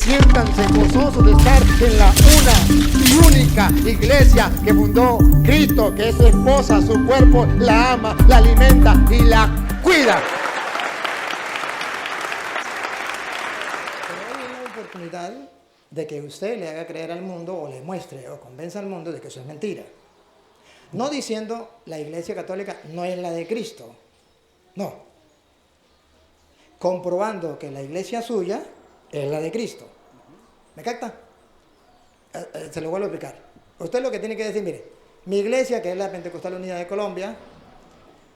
Siéntanse gozosos de estar en la una y única iglesia que fundó Cristo, que es su esposa, su cuerpo, la ama, la alimenta y la cuida. Pero hoy es la oportunidad de que usted le haga creer al mundo o le muestre o convenza al mundo de que eso es mentira. No diciendo la iglesia católica no es la de Cristo. No. Comprobando que la iglesia suya es la de Cristo. ¿Me capta? Se lo vuelvo a explicar. Usted lo que tiene que decir, mire, mi iglesia, que es la Pentecostal Unida de Colombia,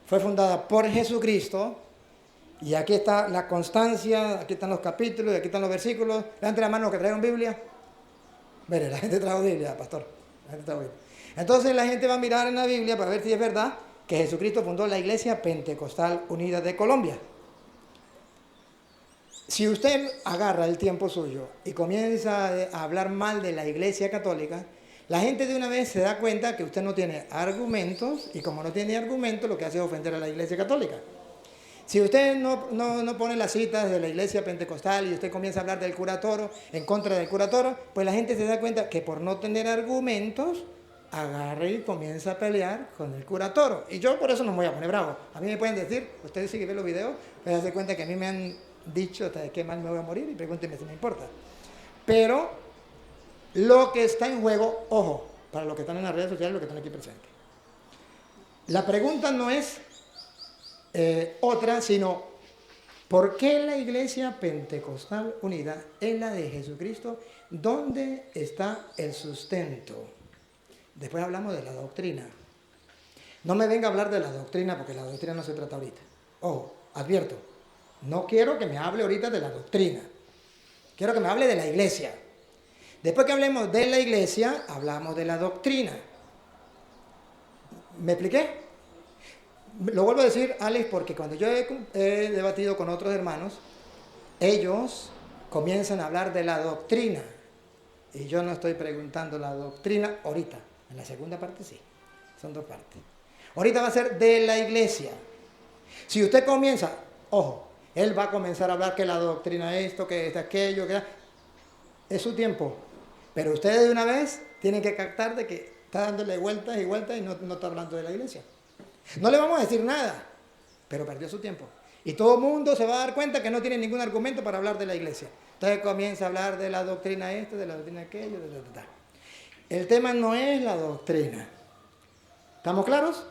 fue fundada por Jesucristo, y aquí está la constancia, aquí están los capítulos, y aquí están los versículos. Levante la mano los que trajeron Biblia. Mire, la gente trajo Biblia, pastor. La gente trajo Biblia. Entonces la gente va a mirar en la Biblia para ver si es verdad que Jesucristo fundó la Iglesia Pentecostal Unida de Colombia. Si usted agarra el tiempo suyo y comienza a hablar mal de la Iglesia Católica, la gente de una vez se da cuenta que usted no tiene argumentos, y como no tiene argumentos, lo que hace es ofender a la Iglesia Católica. Si usted no pone las citas de la Iglesia Pentecostal y usted comienza a hablar del cura Toro, en contra del cura Toro, pues la gente se da cuenta que por no tener argumentos, agarra y comienza a pelear con el cura Toro. Y yo por eso no me voy a poner bravo. A mí me pueden decir, ustedes sí que ven los videos, pues se dan cuenta que a mí me han dicho hasta de qué mal me voy a morir, y pregúntenme si me importa. Pero lo que está en juego, ojo, para los que están en las redes sociales, los que están aquí presentes. La pregunta no es otra, sino ¿por qué la Iglesia Pentecostal Unida es la de Jesucristo? ¿Dónde está el sustento? Después hablamos de la doctrina. No me venga a hablar de la doctrina, porque la doctrina no se trata ahorita. Ojo, advierto, no quiero que me hable ahorita de la doctrina. Quiero que me hable de la iglesia. Después que hablemos de la iglesia, hablamos de la doctrina. ¿Me expliqué? Lo vuelvo a decir, Alex, porque cuando yo he debatido con otros hermanos, ellos comienzan a hablar de la doctrina. Y yo no estoy preguntando la doctrina ahorita. En la segunda parte sí. Son dos partes. Ahorita va a ser de la iglesia. Si usted comienza, ojo, él va a comenzar a hablar que la doctrina es esto, que es aquello, que es su tiempo. Pero ustedes de una vez tienen que captar de que está dándole vueltas y vueltas y no está hablando de la iglesia. No le vamos a decir nada, pero perdió su tiempo. Y todo el mundo se va a dar cuenta que no tiene ningún argumento para hablar de la iglesia. Entonces comienza a hablar de la doctrina esta, de la doctrina aquello, El tema no es la doctrina. ¿Estamos claros?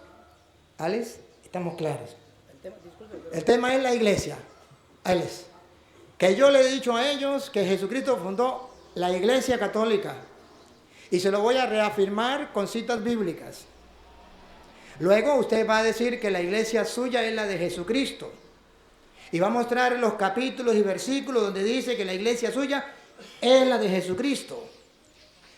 Alex, estamos claros. El tema es la iglesia. Alex, que yo le he dicho a ellos que Jesucristo fundó la iglesia católica. Y se lo voy a reafirmar con citas bíblicas. Luego usted va a decir que la iglesia suya es la de Jesucristo. Y va a mostrar los capítulos y versículos donde dice que la iglesia suya es la de Jesucristo.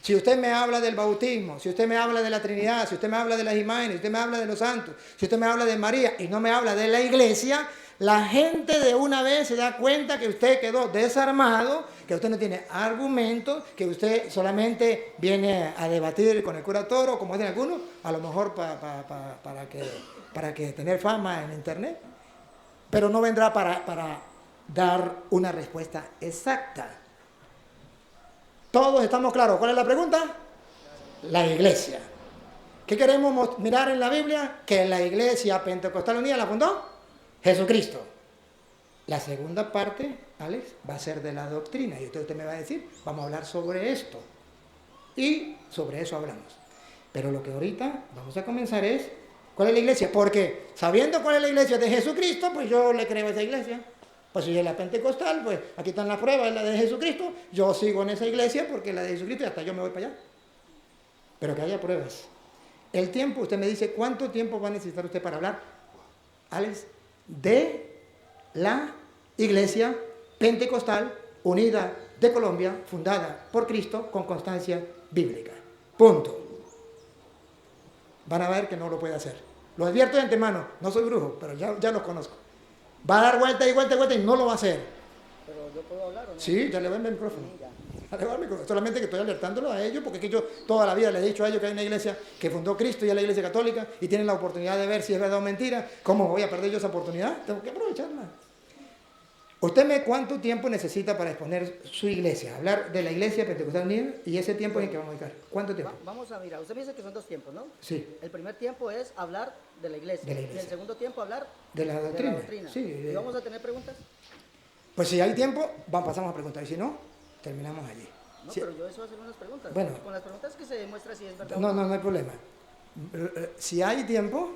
Si usted me habla del bautismo, si usted me habla de la Trinidad, si usted me habla de las imágenes, si usted me habla de los santos, si usted me habla de María y no me habla de la iglesia, la gente de una vez se da cuenta que usted quedó desarmado, que usted no tiene argumentos, que usted solamente viene a debatir con el cura Toro, como dicen algunos, a lo mejor para que tener fama en internet, pero no vendrá para dar una respuesta exacta. ¿Todos estamos claros? ¿Cuál es la pregunta? La iglesia. ¿Qué queremos mirar en la Biblia? Que la iglesia Pentecostal Unida la fundó Jesucristo. La segunda parte, Alex, va a ser de la doctrina. Y usted me va a decir, vamos a hablar sobre esto. Y sobre eso hablamos. Pero lo que ahorita vamos a comenzar es, ¿cuál es la iglesia? Porque sabiendo cuál es la iglesia de Jesucristo, pues yo le creo a esa iglesia. Pues si es la pentecostal, pues aquí están las pruebas, es la de Jesucristo. Yo sigo en esa iglesia porque es la de Jesucristo y hasta yo me voy para allá. Pero que haya pruebas. El tiempo, usted me dice, ¿cuánto tiempo va a necesitar usted para hablar, Alex, de la iglesia pentecostal unida de Colombia, fundada por Cristo con constancia bíblica? Punto. Van a ver que no lo puede hacer. Lo advierto de antemano, no soy brujo, pero ya los conozco. Va a dar vuelta y vuelta y vuelta y no lo va a hacer. ¿Pero yo puedo hablar o no? Sí, ya le va el micrófono. Solamente que estoy alertándolo a ellos, porque es que yo toda la vida les he dicho a ellos que hay una iglesia que fundó Cristo y es la iglesia católica y tienen la oportunidad de ver si es verdad o mentira. ¿Cómo voy a perder yo esa oportunidad? Tengo que aprovecharla. ¿Cuánto tiempo necesita para exponer su iglesia? Hablar de la iglesia Pentecostal Unida y ese tiempo en que vamos a dedicar. ¿Cuánto tiempo? Vamos a mirar, usted me dice que son 2 tiempos, ¿no? Sí. El primer tiempo es hablar de la iglesia. De la iglesia. Y el segundo tiempo hablar De la doctrina. Sí, ¿Y vamos a tener preguntas? Pues si hay tiempo, pasamos a preguntar. Y si no, terminamos allí. No, Sí. pero yo eso hacer unas preguntas. Bueno. Con las preguntas que se demuestra si es verdad No, o no hay problema. Si hay tiempo,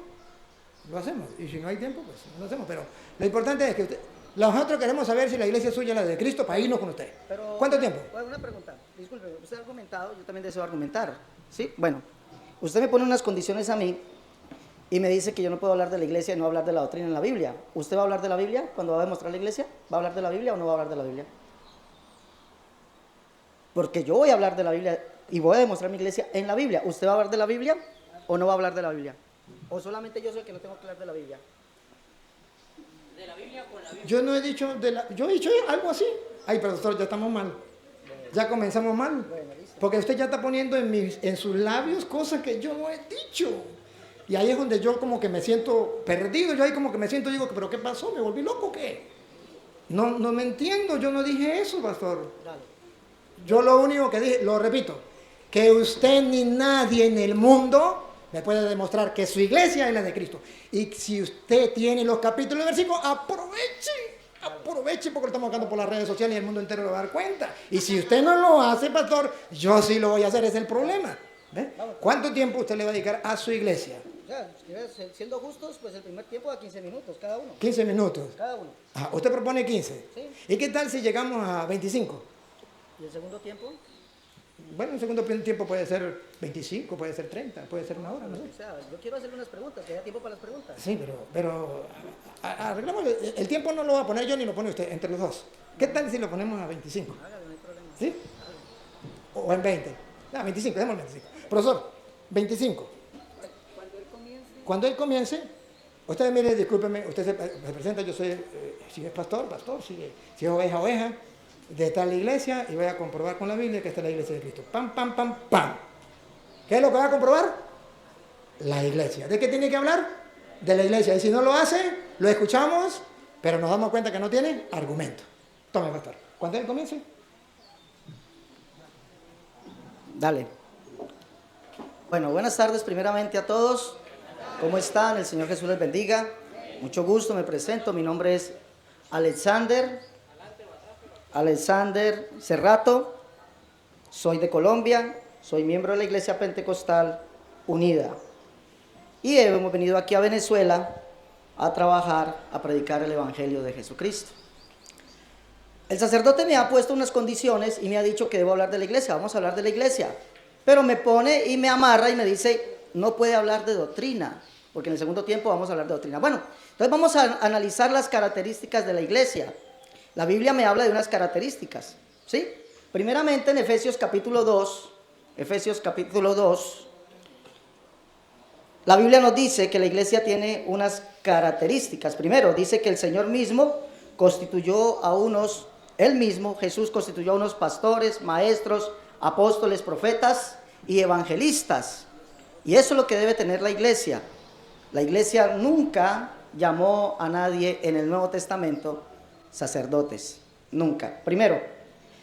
lo hacemos. Y si no hay tiempo, pues no lo hacemos. Pero lo importante es que nosotros queremos saber si la iglesia suya es la de Cristo para irnos con usted. Pero, ¿Cuánto tiempo? Bueno, una pregunta. Disculpe, usted ha argumentado, yo también deseo argumentar. ¿Sí? Bueno, usted me pone unas condiciones a mí y me dice que yo no puedo hablar de la iglesia y no hablar de la doctrina en la Biblia. ¿Usted va a hablar de la Biblia cuando va a demostrar la iglesia? ¿Va a hablar de la Biblia o no va a hablar de la Biblia? Porque yo voy a hablar de la Biblia y voy a demostrar mi iglesia en la Biblia. ¿Usted va a hablar de la Biblia o no va a hablar de la Biblia? ¿O solamente yo soy el que no tengo que hablar de la Biblia? ¿De la Biblia con la Biblia? Yo no he dicho yo he dicho algo así. Ay, profesor, ya estamos mal. Ya comenzamos mal. Porque usted ya está poniendo en sus labios cosas que yo no he dicho. Y ahí es donde yo como que me siento perdido. Yo ahí como que me siento, digo, ¿pero qué pasó? ¿Me volví loco o qué? No me entiendo, yo no dije eso, pastor. Dale. Yo lo único que dije, lo repito, que usted ni nadie en el mundo me puede demostrar que su iglesia es la de Cristo. Y si usted tiene los capítulos y versículos, aproveche porque lo estamos buscando por las redes sociales y el mundo entero lo va a dar cuenta. Y si usted no lo hace, pastor, yo sí lo voy a hacer, ese es el problema. ¿Ve? ¿Cuánto tiempo usted le va a dedicar a su iglesia? Ya, siendo justos, pues el primer tiempo a 15 minutos cada uno. 15 minutos. Cada uno. Usted propone 15. Sí. ¿Y qué tal si llegamos a 25? ¿Y el segundo tiempo? Bueno, el segundo tiempo puede ser 25, puede ser 30, puede ser una hora, no sé. O sea, yo quiero hacerle unas preguntas, que haya tiempo para las preguntas. Sí, pero arreglamos, el tiempo no lo va a poner yo ni lo pone usted, entre los dos. ¿Qué tal si lo ponemos a 25? Hágale, no hay problema. ¿Sí? O en 20. 25, démosle 25. Profesor, 25. Cuando él comience, usted mire, discúlpeme, usted se presenta, yo soy, si es pastor, si es oveja, de tal iglesia, y voy a comprobar con la Biblia que esta es la iglesia de Cristo. Pam, pam, pam, pam. ¿Qué es lo que va a comprobar? La iglesia. ¿De qué tiene que hablar? De la iglesia. Y si no lo hace, lo escuchamos, pero nos damos cuenta que no tiene argumento. Tome, pastor. Cuando él comience. Dale. Bueno, buenas tardes primeramente a todos. ¿Cómo están? El Señor Jesús les bendiga. Mucho gusto, me presento. Mi nombre es Alexander Cerrato. Soy de Colombia. Soy miembro de la Iglesia Pentecostal Unida. Y hemos venido aquí a Venezuela a trabajar, a predicar el Evangelio de Jesucristo. El sacerdote me ha puesto unas condiciones y me ha dicho que debo hablar de la iglesia. Vamos a hablar de la iglesia. Pero me pone y me amarra y me dice, no puede hablar de doctrina, porque en el segundo tiempo vamos a hablar de doctrina. Bueno, entonces vamos a analizar las características de la iglesia. La Biblia me habla de unas características, ¿sí? Primeramente en Efesios capítulo 2, la Biblia nos dice que la iglesia tiene unas características. Primero, dice que el Señor mismo constituyó a unos, Él mismo, Jesús constituyó a unos pastores, maestros, apóstoles, profetas y evangelistas. Y eso es lo que debe tener la iglesia. La iglesia nunca llamó a nadie en el Nuevo Testamento sacerdotes. Nunca. Primero.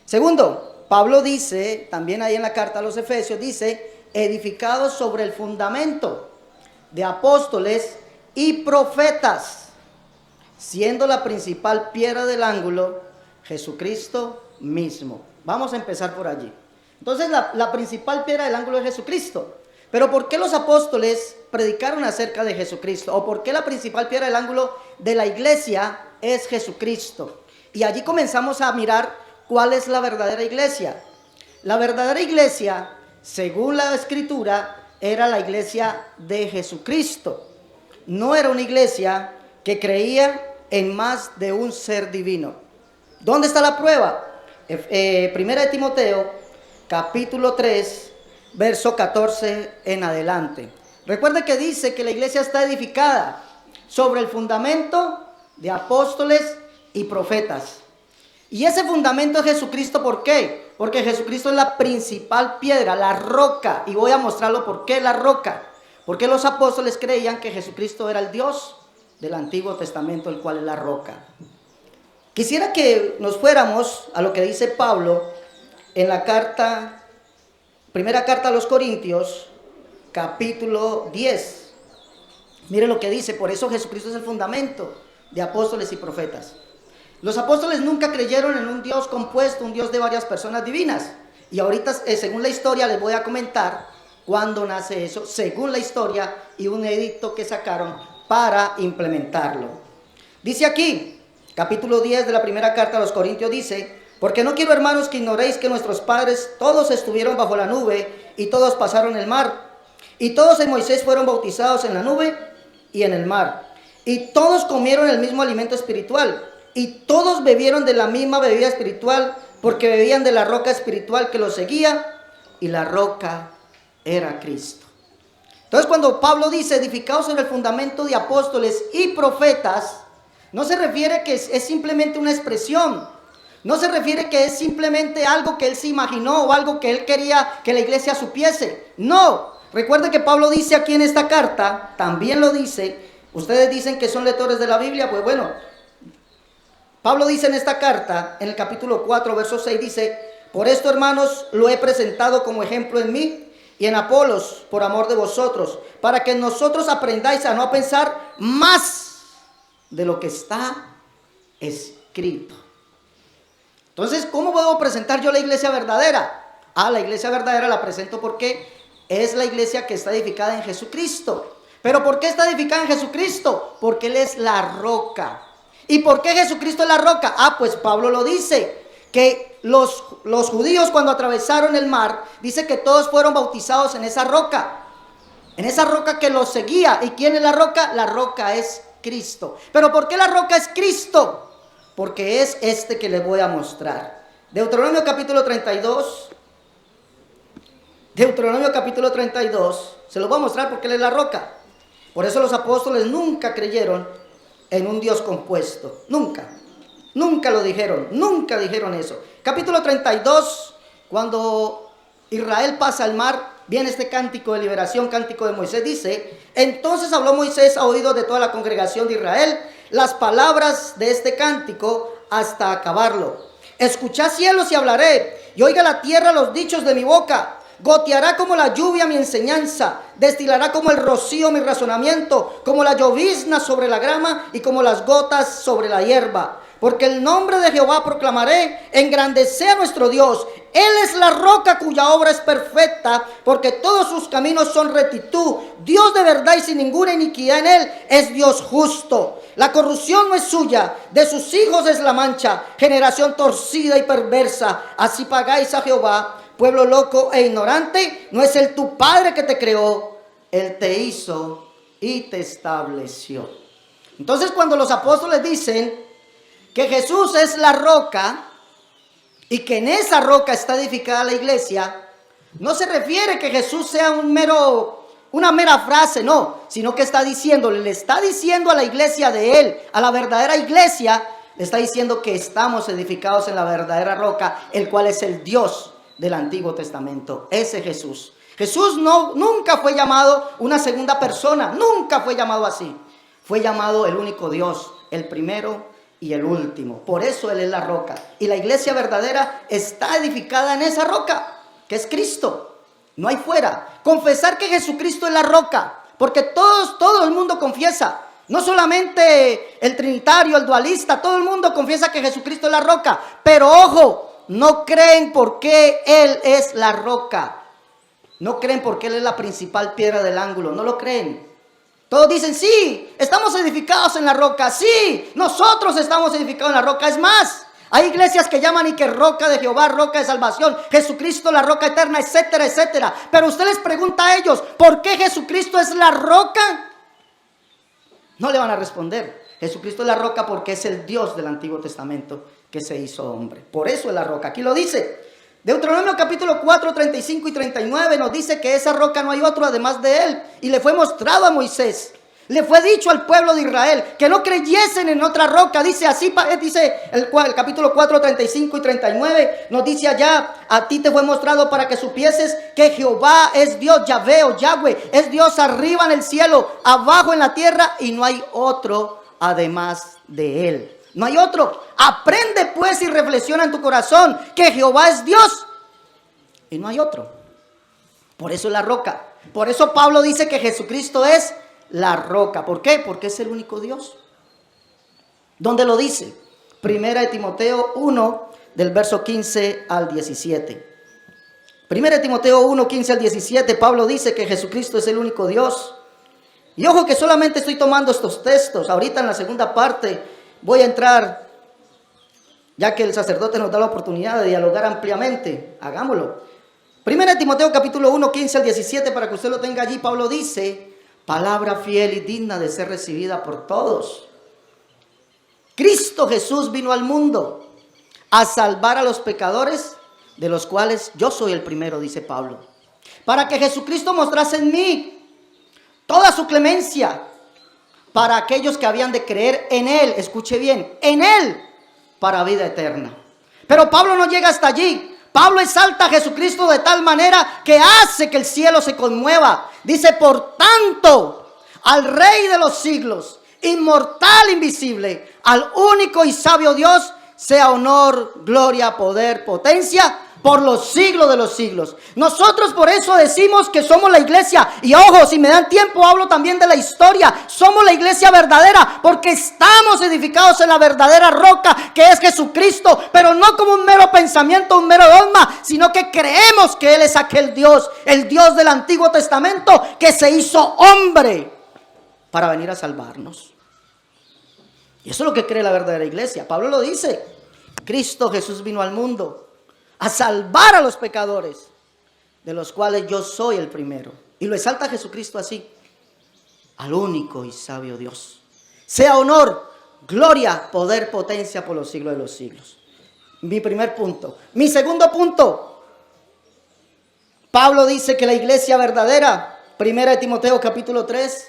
Segundo, Pablo dice, también ahí en la carta a los Efesios, dice, edificados sobre el fundamento de apóstoles y profetas, siendo la principal piedra del ángulo Jesucristo mismo. Vamos a empezar por allí. Entonces la principal piedra del ángulo es Jesucristo. Pero ¿por qué los apóstoles predicaron acerca de Jesucristo? ¿O por qué la principal piedra del ángulo de la iglesia es Jesucristo? Y allí comenzamos a mirar cuál es la verdadera iglesia. La verdadera iglesia, según la Escritura, era la iglesia de Jesucristo. No era una iglesia que en más de un ser divino. ¿Dónde está la prueba? Primera de Timoteo, capítulo 3, verso 14 en adelante. Recuerda que dice que la iglesia está edificada sobre el fundamento de apóstoles y profetas. Y ese fundamento es Jesucristo. ¿Por qué? Porque Jesucristo es la principal piedra, la roca. Y voy a mostrarlo por qué la roca. Porque los apóstoles creían que Jesucristo era el Dios del Antiguo Testamento, el cual es la roca. Quisiera que nos fuéramos a lo que dice Pablo en la carta, primera carta a los Corintios, capítulo 10. Mire lo que dice: por eso Jesucristo es el fundamento de apóstoles y profetas. Los apóstoles nunca creyeron en un Dios compuesto, un Dios de varias personas divinas. Y ahorita, según la historia, les voy a comentar cuándo nace eso, según la historia y un edicto que sacaron para implementarlo. Dice aquí, capítulo 10 de la primera carta a los Corintios, dice: porque no quiero, hermanos, que ignoréis que nuestros padres todos estuvieron bajo la nube y todos pasaron el mar. Y todos en Moisés fueron bautizados en la nube y en el mar. Y todos comieron el mismo alimento espiritual. Y todos bebieron de la misma bebida espiritual, porque bebían de la roca espiritual que los seguía, y la roca era Cristo. Entonces, cuando Pablo dice edificados sobre el fundamento de apóstoles y profetas, no se refiere que es simplemente una expresión, no se refiere que es simplemente algo que él se imaginó o algo que él quería que la iglesia supiese. No, recuerde que Pablo dice aquí en esta carta, también lo dice, ustedes dicen que son lectores de la Biblia, pues bueno, Pablo dice en esta carta, en el capítulo 4, verso 6, dice: por esto, hermanos, lo he presentado como ejemplo en mí y en Apolos, por amor de vosotros, para que nosotros aprendáis a no pensar más de lo que está escrito. Entonces, ¿cómo puedo presentar yo la iglesia verdadera? La iglesia verdadera la presento porque es la iglesia que está edificada en Jesucristo. ¿Pero por qué está edificada en Jesucristo? Porque Él es la roca. ¿Y por qué Jesucristo es la roca? Pues Pablo lo dice, que los judíos cuando atravesaron el mar, dice que todos fueron bautizados en esa roca que los seguía. ¿Y quién es la roca? La roca es Cristo. ¿Pero por qué la roca es Cristo? Porque es este que les voy a mostrar. Deuteronomio capítulo 32, se lo voy a mostrar porque Él es la roca. Por eso los apóstoles nunca creyeron en un Dios compuesto, nunca lo dijeron, nunca dijeron eso. Capítulo 32, cuando Israel pasa al mar, viene este cántico de liberación, cántico de Moisés, dice: entonces habló Moisés a oídos de toda la congregación de Israel las palabras de este cántico hasta acabarlo. Escuchad, cielos, y hablaré, y oiga la tierra los dichos de mi boca. Goteará como la lluvia mi enseñanza, destilará como el rocío mi razonamiento, como la llovizna sobre la grama y como las gotas sobre la hierba. Porque el nombre de Jehová proclamaré, engrandecé a nuestro Dios. Él es la roca cuya obra es perfecta, porque todos sus caminos son rectitud. Dios de verdad y sin ninguna iniquidad en Él, es Dios justo. La corrupción no es suya, de sus hijos es la mancha, generación torcida y perversa. Así pagáis a Jehová. Pueblo loco e ignorante, ¿no es Él tu Padre que te creó? Él te hizo y te estableció. Entonces, cuando los apóstoles dicen que Jesús es la roca y que en esa roca está edificada la iglesia, no se refiere que Jesús sea una mera frase, no, sino que le está diciendo a la iglesia de Él, a la verdadera iglesia, le está diciendo que estamos edificados en la verdadera roca, el cual es el Dios del Antiguo Testamento, ese Jesús. Jesús nunca fue llamado una segunda persona, nunca fue llamado así. Fue llamado el único Dios, el primero y el último. Por eso Él es la roca. Y la iglesia verdadera está edificada en esa roca, que es Cristo. No hay fuera. Confesar que Jesucristo es la roca, porque todo el mundo confiesa. No solamente el trinitario, el dualista, todo el mundo confiesa que Jesucristo es la roca. Pero ojo, no creen por qué Él es la roca. No creen porque Él es la principal piedra del ángulo. No lo creen. Todos dicen: sí, estamos edificados en la roca. Sí, nosotros estamos edificados en la roca. Es más, hay iglesias que llaman y que roca de Jehová, roca de salvación, Jesucristo la roca eterna, etcétera, etcétera. Pero usted les pregunta a ellos: ¿por qué Jesucristo es la roca? No le van a responder. Jesucristo es la roca porque es el Dios del Antiguo Testamento que se hizo hombre. Por eso es la roca. Aquí lo dice. Deuteronomio capítulo 4, 35 y 39 nos dice que esa roca no hay otro además de Él. Y le fue mostrado a Moisés. Le fue dicho al pueblo de Israel que no creyesen en otra roca. Dice así, dice el capítulo 4, 35 y 39. Nos dice allá: a ti te fue mostrado para que supieses que Jehová es Dios, Yahvé o Yahweh. Es Dios arriba en el cielo, abajo en la tierra, y no hay otro además de Él. No hay otro. Aprende pues y reflexiona en tu corazón que Jehová es Dios y no hay otro. Por eso es la roca. Por eso Pablo dice que Jesucristo es la roca. ¿Por qué? Porque es el único Dios. ¿Dónde lo dice? Primera de Timoteo 1, del verso 15 al 17. Primera de Timoteo 1, 15 al 17, Pablo dice que Jesucristo es el único Dios. Y ojo que solamente estoy tomando estos textos. Ahorita en la segunda parte voy a entrar, ya que el sacerdote nos da la oportunidad de dialogar ampliamente. Hagámoslo. Primera de Timoteo capítulo 1, 15 al 17, para que usted lo tenga allí. Pablo dice, palabra fiel y digna de ser recibida por todos. Cristo Jesús vino al mundo a salvar a los pecadores, de los cuales yo soy el primero, dice Pablo. Para que Jesucristo mostrase en mí toda su clemencia para aquellos que habían de creer en Él. Escuche bien, en Él, para vida eterna. Pero Pablo no llega hasta allí. Pablo exalta a Jesucristo de tal manera que hace que el cielo se conmueva. Dice, por tanto, al Rey de los siglos, inmortal, invisible, al único y sabio Dios, sea honor, gloria, poder, potencia, por los siglos de los siglos. Nosotros por eso decimos que somos la iglesia. Y ojo, si me dan tiempo hablo también de la historia. Somos la iglesia verdadera porque estamos edificados en la verdadera roca que es Jesucristo. Pero no como un mero pensamiento, un mero dogma, sino que creemos que Él es aquel Dios, el Dios del Antiguo Testamento que se hizo hombre para venir a salvarnos. Y eso es lo que cree la verdadera iglesia. Pablo lo dice. Cristo Jesús vino al mundo a salvar a los pecadores, de los cuales yo soy el primero. Y lo exalta Jesucristo así: al único y sabio Dios, sea honor, gloria, poder, potencia por los siglos de los siglos. Mi primer punto. Mi segundo punto. Pablo dice que la iglesia verdadera, primera de Timoteo capítulo 3,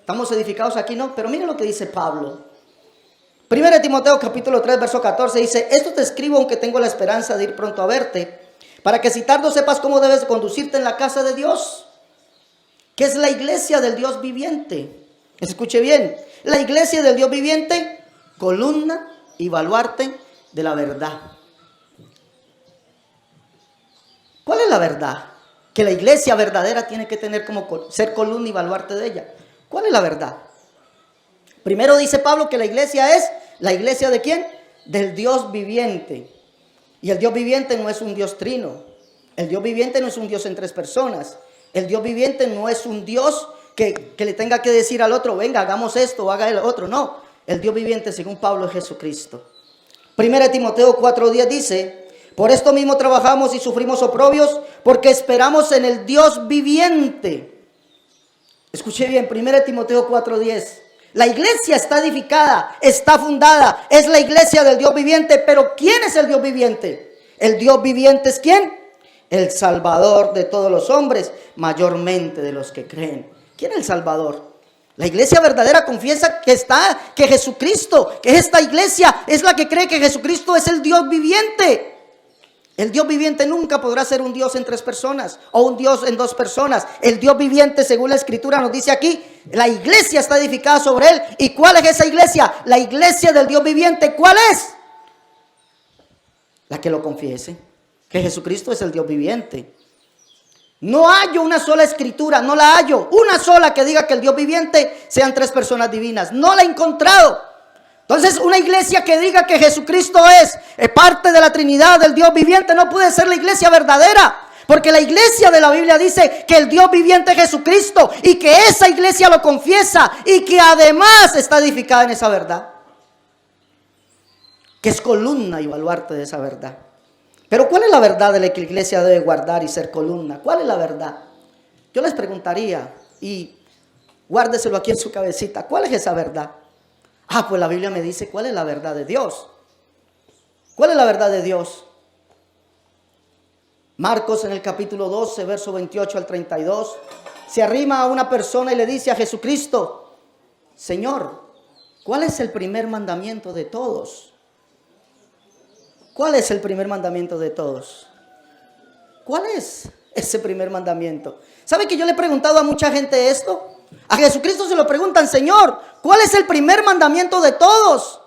estamos edificados aquí, ¿no? Pero miren lo que dice Pablo. Primera de Timoteo capítulo 3, verso 14 dice, esto te escribo aunque tengo la esperanza de ir pronto a verte, para que si tardo sepas cómo debes conducirte en la casa de Dios, que es la iglesia del Dios viviente. Escuche bien, la iglesia del Dios viviente, columna y baluarte de la verdad. ¿Cuál es la verdad? Que la iglesia verdadera tiene que tener como ser columna y baluarte de ella. ¿Cuál es la verdad? Primero dice Pablo que la iglesia es, ¿la iglesia de quién? Del Dios viviente. Y el Dios viviente no es un Dios trino. El Dios viviente no es un Dios en tres personas. El Dios viviente no es un Dios que le tenga que decir al otro, venga, hagamos esto o haga el otro. No, el Dios viviente según Pablo es Jesucristo. Primera de Timoteo 4:10 dice, por esto mismo trabajamos y sufrimos oprobios, porque esperamos en el Dios viviente. Escuche bien, Primera de Timoteo 4:10. La iglesia está edificada, está fundada, es la iglesia del Dios viviente. Pero ¿quién es el Dios viviente? El Dios viviente es ¿quién? El Salvador de todos los hombres, mayormente de los que creen. ¿Quién es el Salvador? La iglesia verdadera confiesa que Jesucristo, que esta iglesia es la que cree que Jesucristo es el Dios viviente. El Dios viviente nunca podrá ser un Dios en tres personas o un Dios en dos personas. El Dios viviente, según la Escritura nos dice aquí, la iglesia está edificada sobre Él. ¿Y cuál es esa iglesia? La iglesia del Dios viviente. ¿Cuál es? La que lo confiese, que Jesucristo es el Dios viviente. No hallo una sola Escritura, no la hallo, una sola que diga que el Dios viviente sean tres personas divinas. No la he encontrado. Entonces, una iglesia que diga que Jesucristo es parte de la Trinidad del Dios viviente no puede ser la iglesia verdadera. Porque la iglesia de la Biblia dice que el Dios viviente es Jesucristo y que esa iglesia lo confiesa y que además está edificada en esa verdad. Que es columna y baluarte de esa verdad. Pero ¿cuál es la verdad de la que la iglesia debe guardar y ser columna? ¿Cuál es la verdad? Yo les preguntaría, y guárdeselo aquí en su cabecita, ¿cuál es esa verdad? Ah, pues la Biblia me dice cuál es la verdad de Dios. ¿Cuál es la verdad de Dios? Marcos en el capítulo 12, verso 28 al 32, se arrima a una persona y le dice a Jesucristo, Señor, ¿cuál es el primer mandamiento de todos? ¿Cuál es el primer mandamiento de todos? ¿Cuál es ese primer mandamiento? ¿Sabe que yo le he preguntado a mucha gente esto? A Jesucristo se lo preguntan, Señor, ¿cuál es el primer mandamiento de todos?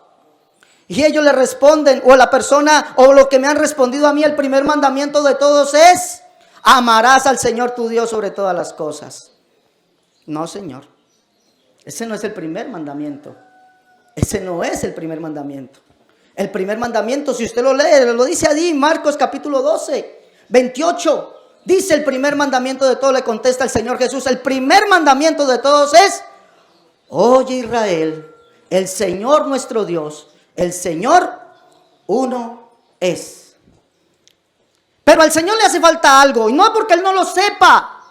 Y ellos le responden, o la persona, o lo que me han respondido a mí, el primer mandamiento de todos es: amarás al Señor tu Dios sobre todas las cosas. No, Señor, ese no es el primer mandamiento. Ese no es el primer mandamiento. El primer mandamiento, si usted lo lee, lo dice allí, Marcos capítulo 12, 28. Dice el primer mandamiento de todos, le contesta el Señor Jesús. El primer mandamiento de todos es: oye Israel, el Señor nuestro Dios, el Señor uno es. Pero al Señor le hace falta algo, y no porque Él no lo sepa,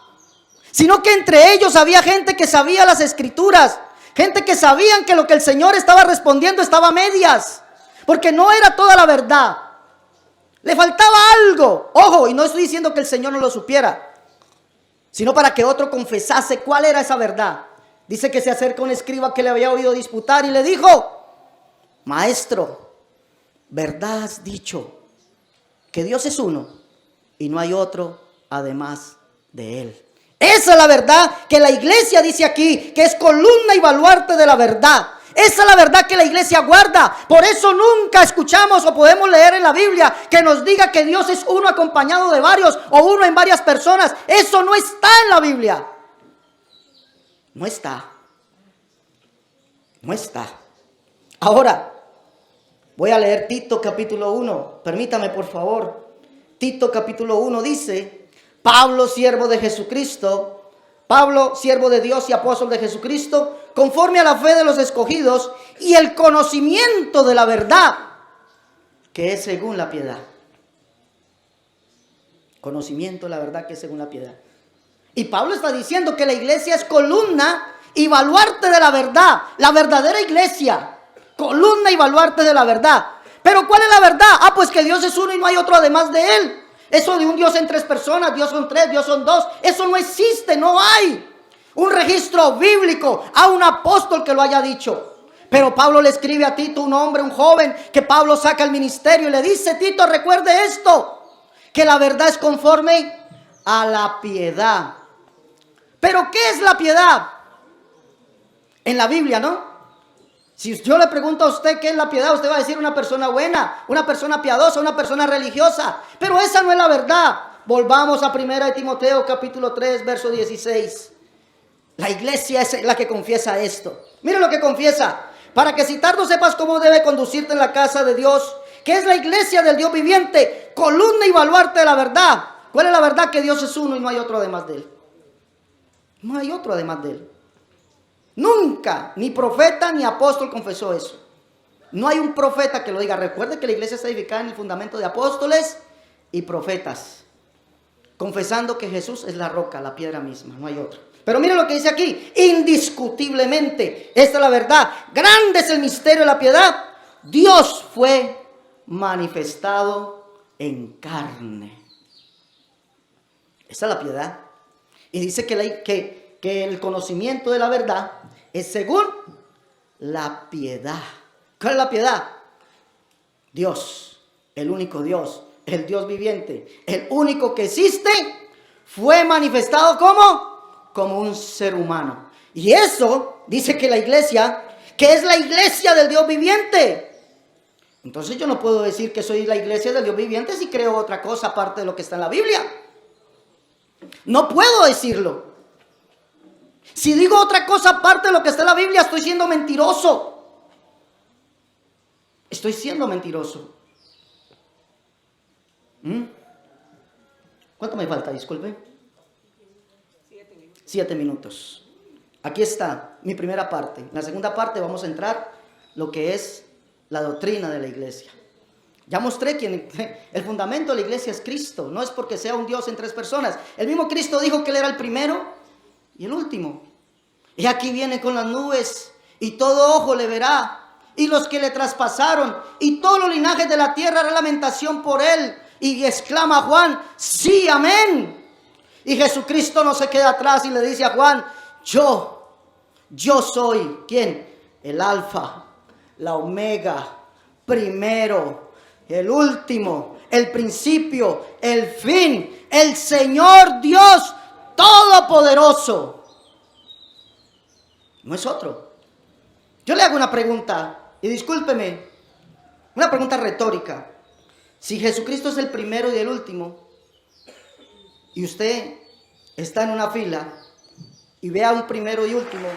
sino que entre ellos había gente que sabía las Escrituras, gente que sabían que lo que el Señor estaba respondiendo estaba a medias, porque no era toda la verdad. Le faltaba algo. Ojo, y no estoy diciendo que el Señor no lo supiera, sino para que otro confesase cuál era esa verdad. Dice que se acerca un escriba que le había oído disputar y le dijo: Maestro, verdad has dicho, que Dios es uno y no hay otro además de Él. Esa es la verdad que la iglesia dice aquí, que es columna y baluarte de la verdad. Esa es la verdad que la iglesia guarda. Por eso nunca escuchamos o podemos leer en la Biblia que nos diga que Dios es uno acompañado de varios o uno en varias personas. Eso no está en la Biblia. No está. No está. Ahora, voy a leer Tito capítulo 1. Permítame, por favor. Tito capítulo 1 dice: Pablo, siervo de Jesucristo, Pablo, siervo de Dios y apóstol de Jesucristo, conforme a la fe de los escogidos y el conocimiento de la verdad, que es según la piedad. Conocimiento de la verdad que es según la piedad. Y Pablo está diciendo que la iglesia es columna y baluarte de la verdad, la verdadera iglesia, columna y baluarte de la verdad. Pero ¿cuál es la verdad? Pues que Dios es uno y no hay otro además de Él. Eso de un Dios en tres personas, Dios son tres, Dios son dos, eso no existe, no hay un registro bíblico a un apóstol que lo haya dicho. Pero Pablo le escribe a Tito, un hombre, un joven, que Pablo saca al ministerio y le dice: Tito, recuerde esto, que la verdad es conforme a la piedad. ¿Pero qué es la piedad? En la Biblia, ¿no? Si yo le pregunto a usted qué es la piedad, usted va a decir una persona buena, una persona piadosa, una persona religiosa. Pero esa no es la verdad. Volvamos a 1 Timoteo capítulo 3, verso 16. La iglesia es la que confiesa esto. Mire lo que confiesa: para que si tardo sepas cómo debe conducirte en la casa de Dios, que es la iglesia del Dios viviente, columna y baluarte de la verdad. ¿Cuál es la verdad? Que Dios es uno y no hay otro además de Él. No hay otro además de Él. Nunca, ni profeta ni apóstol confesó eso. No hay un profeta que lo diga. Recuerde que la iglesia está edificada en el fundamento de apóstoles y profetas, confesando que Jesús es la roca, la piedra misma, no hay otro. Pero mire lo que dice aquí: indiscutiblemente, esta es la verdad, grande es el misterio de la piedad, Dios fue manifestado en carne. Esa es la piedad. Y dice que el conocimiento de la verdad es según la piedad. ¿Cuál es la piedad? Dios, el único Dios, el Dios viviente, el único que existe, fue manifestado como un ser humano. Y eso dice que la iglesia, que es la iglesia del Dios viviente. Entonces yo no puedo decir que soy la iglesia del Dios viviente si creo otra cosa aparte de lo que está en la Biblia. No puedo decirlo. Si digo otra cosa aparte de lo que está en la Biblia, estoy siendo mentiroso. Estoy siendo mentiroso. ¿Cuánto me falta? Disculpe. 7 minutos. Aquí está mi primera parte. En la segunda parte vamos a entrar lo que es la doctrina de la iglesia. Ya mostré que el fundamento de la iglesia es Cristo. No es porque sea un Dios en tres personas. El mismo Cristo dijo que Él era el primero y el último. Y aquí viene con las nubes y todo ojo le verá. Y los que le traspasaron y todos los linajes de la tierra hará lamentación por Él. Y exclama Juan: sí, amén. Y Jesucristo no se queda atrás y le dice a Juan: yo soy, ¿quién? El alfa, la omega, primero, el último, el principio, el fin, el Señor Dios Todopoderoso. No es otro. Yo le hago una pregunta y discúlpeme, Una pregunta retórica. Si Jesucristo es el primero y el último, y usted está en una fila y ve a un primero y último,